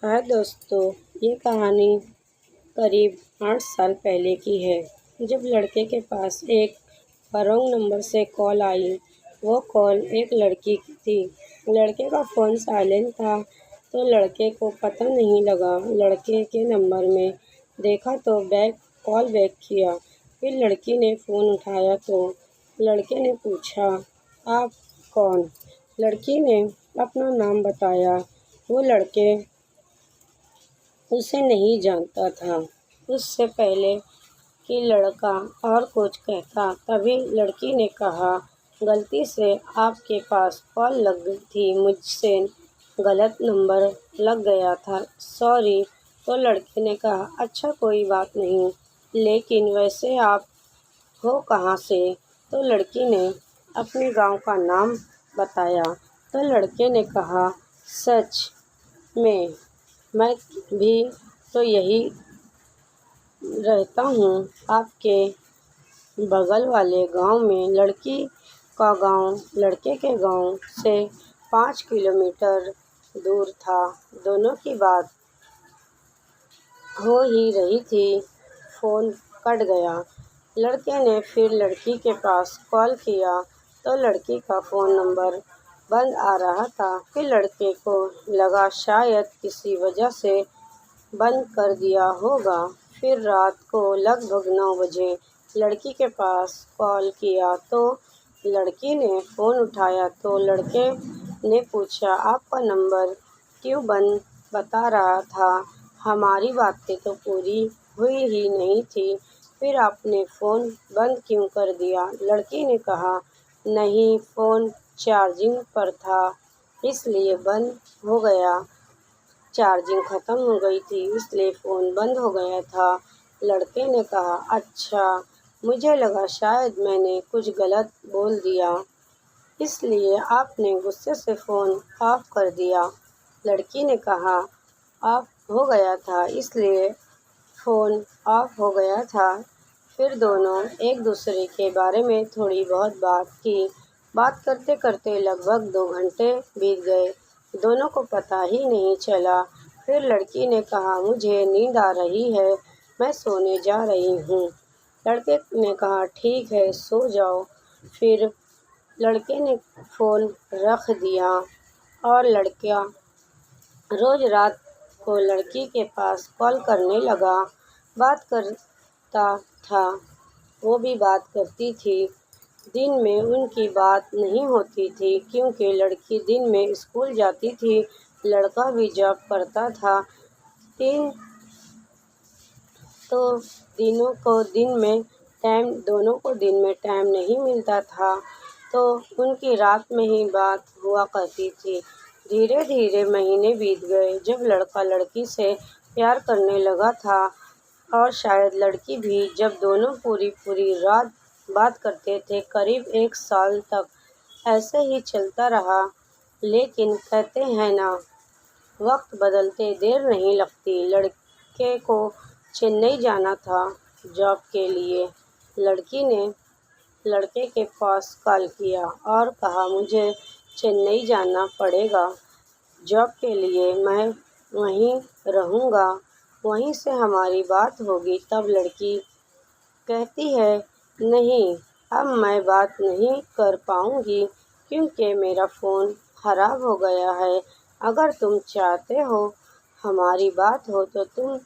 हाय दोस्तों, ये कहानी करीब 8 साल पहले की है, जब लड़के के पास एक रॉन्ग नंबर से कॉल आई। वो कॉल एक लड़की की थी। लड़के का फ़ोन साइलेंट था, तो लड़के को पता नहीं लगा। लड़के के नंबर में देखा तो कॉल बैक किया। फिर लड़की ने फ़ोन उठाया तो लड़के ने पूछा, आप कौन? लड़की ने अपना नाम बताया। वो लड़के उसे नहीं जानता था। उससे पहले कि लड़का और कुछ कहता, तभी लड़की ने कहा, गलती से आपके पास कॉल लग गई थी, मुझसे गलत नंबर लग गया था, सॉरी। तो लड़के ने कहा, अच्छा कोई बात नहीं, लेकिन वैसे आप हो कहाँ से? तो लड़की ने अपने गांव का नाम बताया। तो लड़के ने कहा, सच में मैं भी तो यही रहता हूँ, आपके बगल वाले गांव में। लड़की का गांव लड़के के गांव से 5 किलोमीटर दूर था। दोनों की बात हो ही रही थी, फ़ोन कट गया। लड़के ने फिर लड़की के पास कॉल किया तो लड़की का फ़ोन नंबर बंद आ रहा था। फिर लड़के को लगा शायद किसी वजह से बंद कर दिया होगा। फिर रात को लगभग 9 बजे लड़की के पास कॉल किया तो लड़की ने फ़ोन उठाया तो लड़के ने पूछा, आपका नंबर क्यों बंद बता रहा था? हमारी बातें तो पूरी हुई ही नहीं थी, फिर आपने फ़ोन बंद क्यों कर दिया? लड़की ने कहा, नहीं, फ़ोन चार्जिंग पर था, इसलिए बंद हो गया। चार्जिंग ख़त्म हो गई थी, इसलिए फ़ोन बंद हो गया था। लड़के ने कहा, अच्छा, मुझे लगा शायद मैंने कुछ गलत बोल दिया, इसलिए आपने गुस्से से फ़ोन ऑफ कर दिया। लड़की ने कहा, ऑफ हो गया था, इसलिए फ़ोन ऑफ हो गया था। फिर दोनों एक दूसरे के बारे में थोड़ी बहुत बात की। बात करते करते लगभग 2 घंटे बीत गए, दोनों को पता ही नहीं चला। फिर लड़की ने कहा, मुझे नींद आ रही है, मैं सोने जा रही हूँ। लड़के ने कहा, ठीक है, सो जाओ। फिर लड़के ने फ़ोन रख दिया और लड़का रोज़ रात को लड़की के पास कॉल करने लगा। बात करता था, वो भी बात करती थी। दिन में उनकी बात नहीं होती थी, क्योंकि लड़की दिन में स्कूल जाती थी, लड़का भी जॉब करता था। तीन तो दोनों को दिन में टाइम नहीं मिलता था, तो उनकी रात में ही बात हुआ करती थी। धीरे धीरे महीने बीत गए। जब लड़का लड़की से प्यार करने लगा था, और शायद लड़की भी, जब दोनों पूरी पूरी रात बात करते थे। करीब 1 साल तक ऐसे ही चलता रहा। लेकिन कहते हैं ना, वक्त बदलते देर नहीं लगती। लड़के को चेन्नई जाना था जॉब के लिए। लड़की ने लड़के के पास कॉल किया और कहा, मुझे चेन्नई जाना पड़ेगा जॉब के लिए, मैं वहीं रहूँगा, वहीं से हमारी बात होगी। तब लड़की कहती है, नहीं, अब मैं बात नहीं कर पाऊँगी, क्योंकि मेरा फ़ोन ख़राब हो गया है। अगर तुम चाहते हो हमारी बात हो तो तुम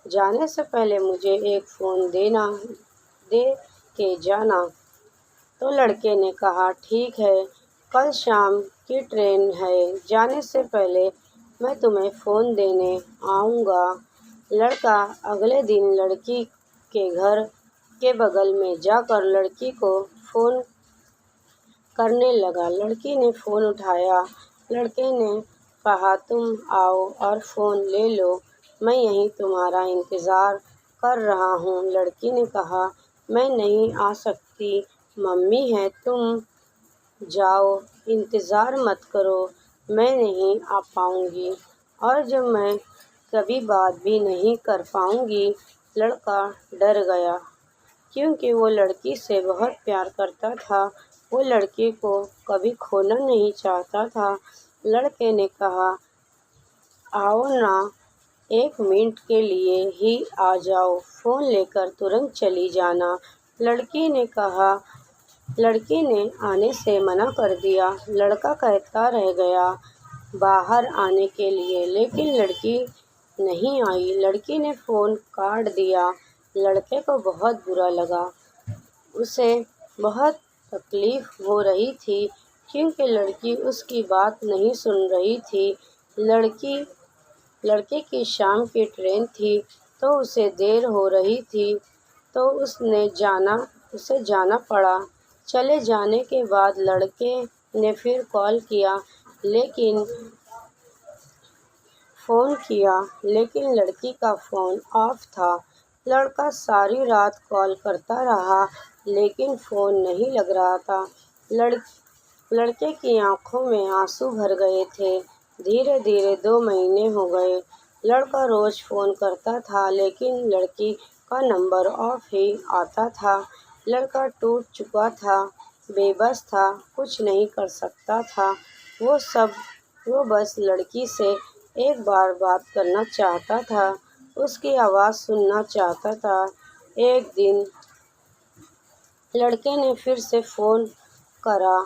जाने से पहले मुझे एक फ़ोन दे के जाना। तो लड़के ने कहा, ठीक है, कल शाम की ट्रेन है, जाने से पहले मैं तुम्हें फ़ोन देने आऊँगा। लड़का अगले दिन लड़की के घर के बगल में जाकर लड़की को फ़ोन करने लगा। लड़की ने फ़ोन उठाया। लड़के ने कहा, तुम आओ और फ़ोन ले लो, मैं यहीं तुम्हारा इंतज़ार कर रहा हूँ। लड़की ने कहा, मैं नहीं आ सकती, मम्मी है, तुम जाओ, इंतज़ार मत करो, मैं नहीं आ पाऊँगी, और जब मैं कभी बात भी नहीं कर पाऊँगी। लड़का डर गया, क्योंकि वो लड़की से बहुत प्यार करता था। वो लड़की को कभी खोना नहीं चाहता था। लड़के ने कहा, आओ ना, 1 मिनट के लिए ही आ जाओ, फ़ोन लेकर तुरंत चली जाना। लड़की ने कहा। लड़की ने आने से मना कर दिया। लड़का कहता रह गया बाहर आने के लिए, लेकिन लड़की नहीं आई। लड़की ने फ़ोन काट दिया। लड़के को बहुत बुरा लगा। उसे बहुत तकलीफ़ हो रही थी क्योंकि लड़की उसकी बात नहीं सुन रही थी। लड़के की शाम की ट्रेन थी तो उसे देर हो रही थी, तो उसे जाना पड़ा। चले जाने के बाद लड़के ने फिर फ़ोन किया, लेकिन लड़की का फ़ोन ऑफ था। लड़का सारी रात कॉल करता रहा, लेकिन फ़ोन नहीं लग रहा था। लड़के की आंखों में आंसू भर गए थे। धीरे धीरे 2 महीने हो गए। लड़का रोज़ फ़ोन करता था, लेकिन लड़की का नंबर ऑफ ही आता था। लड़का टूट चुका था, बेबस था, कुछ नहीं कर सकता था। वो बस लड़की से एक बार बात करना चाहता था, उसकी आवाज़ सुनना चाहता था। एक दिन लड़के ने फिर से फ़ोन करा।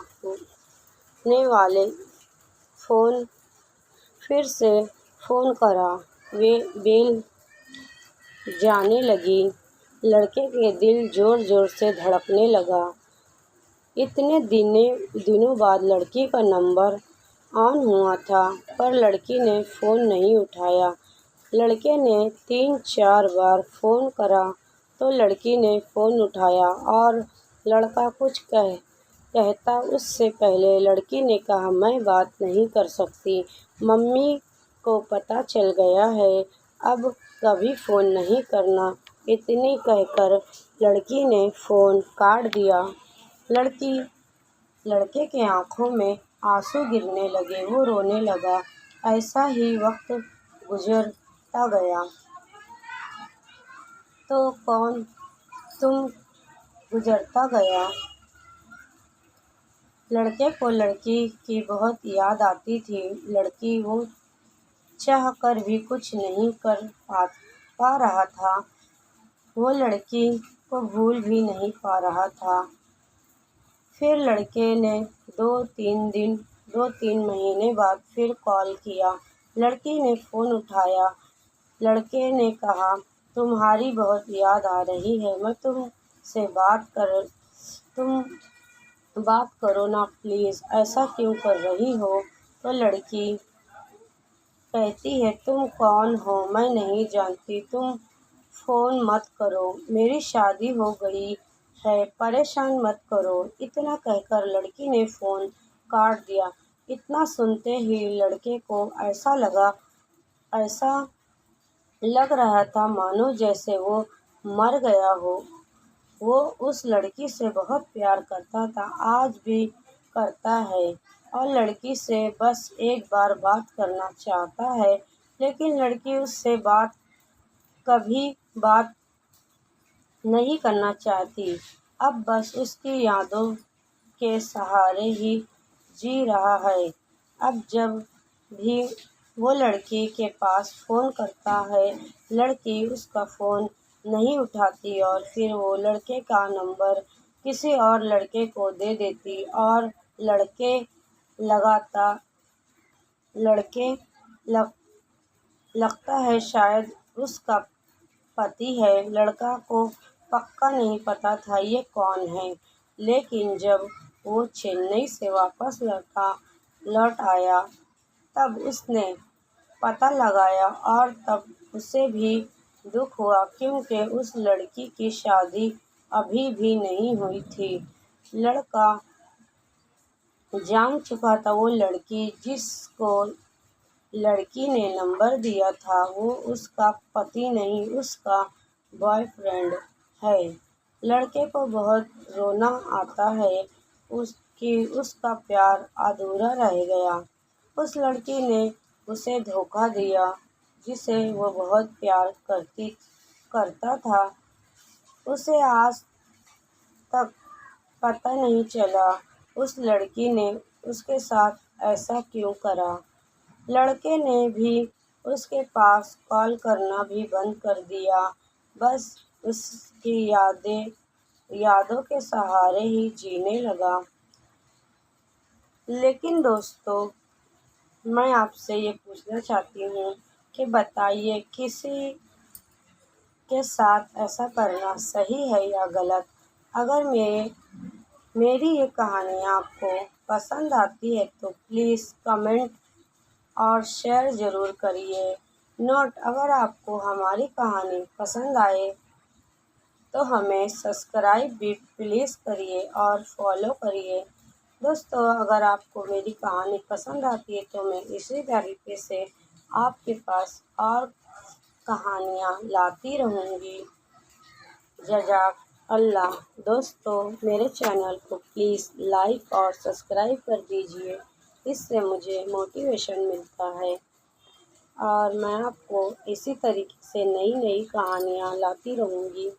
बेल जाने लगी। लड़के के दिल ज़ोर ज़ोर से धड़कने लगा। इतने दिनों बाद लड़की का नंबर ऑन हुआ था, पर लड़की ने फ़ोन नहीं उठाया। लड़के ने 3-4 बार फ़ोन करा तो लड़की ने फ़ोन उठाया और लड़का कुछ कहता उससे पहले लड़की ने कहा, मैं बात नहीं कर सकती, मम्मी को पता चल गया है, अब कभी फ़ोन नहीं करना। इतनी कहकर लड़की ने फ़ोन काट दिया। लड़के के आंखों में आंसू गिरने लगे। वो रोने लगा। ऐसा ही वक्त गुजरता गया। तुम गुजरता गया। लड़के को लड़की की बहुत याद आती थी। लड़की वो चाह कर भी कुछ नहीं कर पा रहा था। वो लड़की को भूल भी नहीं पा रहा था। फिर लड़के ने 2-3 महीने बाद फिर कॉल किया। लड़की ने फ़ोन उठाया। लड़के ने कहा, तुम्हारी बहुत याद आ रही है, मैं तुम बात करो ना प्लीज़, ऐसा क्यों कर रही हो? तो लड़की कहती है, तुम कौन हो? मैं नहीं जानती, तुम फ़ोन मत करो, मेरी शादी हो गई है, परेशान मत करो। इतना कहकर लड़की ने फ़ोन काट दिया। इतना सुनते ही लड़के को ऐसा लग रहा था मानो जैसे वो मर गया हो। वो उस लड़की से बहुत प्यार करता था, आज भी करता है, और लड़की से बस एक बार बात करना चाहता है, लेकिन लड़की उससे कभी बात नहीं करना चाहती। अब बस उसकी यादों के सहारे ही जी रहा है। अब जब भी वो लड़की के पास फ़ोन करता है, लड़की उसका फ़ोन नहीं उठाती और फिर वो लड़के का नंबर किसी और लड़के को दे देती और लड़के लगता है शायद उसका पति है। लड़का को पक्का नहीं पता था ये कौन है, लेकिन जब वो चेन्नई से वापस लौट आया तब उसने पता लगाया और तब उसे भी दुख हुआ क्योंकि उस लड़की की शादी अभी भी नहीं हुई थी। लड़का जान चुका था वो लड़की जिसको लड़की ने नंबर दिया था वो उसका पति नहीं, उसका बॉयफ्रेंड है। लड़के को बहुत रोना आता है कि उसका प्यार अधूरा रह गया। उस लड़की ने उसे धोखा दिया जिसे वो बहुत प्यार करता था। उसे आज तक पता नहीं चला उस लड़की ने उसके साथ ऐसा क्यों करा। लड़के ने भी اس کے پاس کال کرنا بھی بند کر دیا، بس اس کی یادوں کے سہارے ہی جینے لگا۔ لیکن دوستو، میں آپ سے یہ پوچھنا چاہتی ہوں کہ بتائیے کسی کے ساتھ ایسا کرنا صحیح ہے یا غلط؟ اگر میری یہ کہانی آپ کو پسند آتی ہے تو پلیز کمنٹ اور شیئر ضرور کریے۔ نوٹ: اگر آپ کو ہماری کہانی پسند آئے تو ہمیں سبسکرائب بھی پلیز کریے اور فالو کریے۔ دوستو، اگر آپ کو میری کہانی پسند آتی ہے تو میں اسی طریقے سے آپ کے پاس اور کہانیاں لاتی رہوں گی۔ جزاک اللہ۔ دوستو، میرے چینل کو پلیز لائک اور سبسکرائب کر دیجیے، اس سے مجھے موٹیویشن ملتا ہے اور میں آپ کو اسی طریقے سے نئی کہانیاں لاتی رہوں گی۔